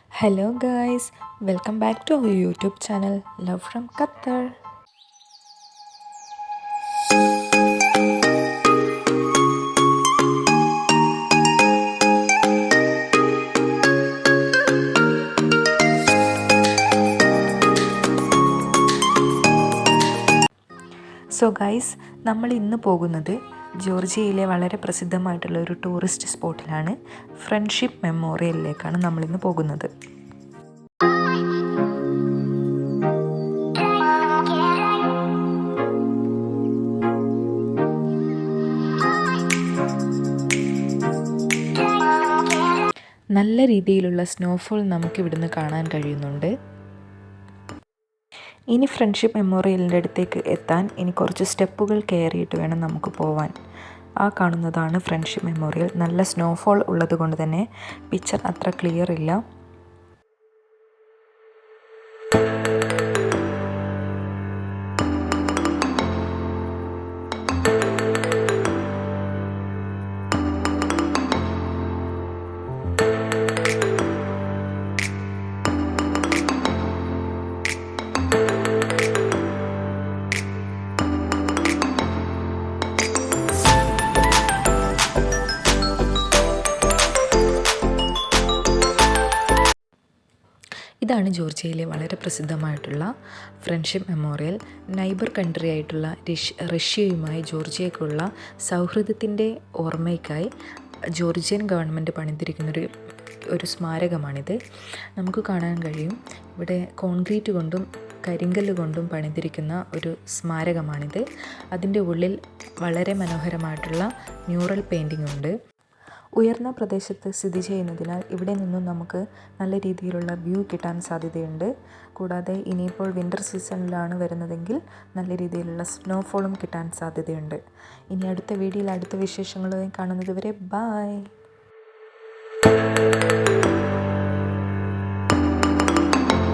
Hello guys, welcome back to our YouTube channel Love from Qatar. So guys, നമ്മൾ ഇന്ന് പോകുന്നത് ജോർജിയയിലെ വളരെ പ്രസിദ്ധമായിട്ടുള്ള ഒരു ടൂറിസ്റ്റ് സ്പോട്ടിലാണ്. ഫ്രണ്ട്ഷിപ്പ് മെമ്മോറിയലിലേക്കാണ് നമ്മളിന്ന് പോകുന്നത്. നല്ല രീതിയിലുള്ള സ്നോഫോൾ നമുക്കിവിടുന്ന് കാണാൻ കഴിയുന്നുണ്ട്. ഇനി ഫ്രണ്ട്ഷിപ്പ് മെമ്മോറിയലിൻ്റെ അടുത്തേക്ക് എത്താൻ ഇനി കുറച്ച് സ്റ്റെപ്പുകൾ കയറിയിട്ട് വേണം നമുക്ക് പോവാൻ. ആ കാണുന്നതാണ് ഫ്രണ്ട്ഷിപ്പ് മെമ്മോറിയൽ. നല്ല സ്നോഫോൾ ഉള്ളത് കൊണ്ട് തന്നെ പിക്ചർ അത്ര ക്ലിയർ ഇല്ല. ഇതാണ് ജോർജിയയിലെ വളരെ പ്രസിദ്ധമായിട്ടുള്ള ഫ്രണ്ട്ഷിപ്പ് മെമ്മോറിയൽ. നൈബർ കൺട്രി ആയിട്ടുള്ള റഷ്യയുമായി ജോർജിയയ്ക്കുള്ള സൗഹൃദത്തിൻ്റെ ഓർമ്മയ്ക്കായി ജോർജിയൻ ഗവൺമെൻറ് പണിതിരിക്കുന്നൊരു സ്മാരകമാണിത്. നമുക്ക് കാണാൻ കഴിയും, ഇവിടെ കോൺക്രീറ്റ് കൊണ്ടും കരിങ്കല്ല് കൊണ്ടും പണിതിരിക്കുന്ന ഒരു സ്മാരകമാണിത്. അതിൻ്റെ ഉള്ളിൽ വളരെ മനോഹരമായിട്ടുള്ള മ്യൂറൽ പെയിൻറ്റിംഗ് ഉണ്ട്. ഉയർന്ന പ്രദേശത്ത് സ്ഥിതി ചെയ്യുന്നതിനാൽ ഇവിടെ നിന്നും നമുക്ക് നല്ല രീതിയിലുള്ള വ്യൂ കിട്ടാൻ സാധ്യതയുണ്ട്. കൂടാതെ ഇനിയിപ്പോൾ വിൻ്റർ സീസണിലാണ് വരുന്നതെങ്കിൽ നല്ല രീതിയിലുള്ള സ്നോഫോളും കിട്ടാൻ സാധ്യതയുണ്ട്. ഇനി അടുത്ത വീഡിയോയിൽ അടുത്ത വിശേഷങ്ങളുമായി കാണുന്നത് വരെ ബൈ.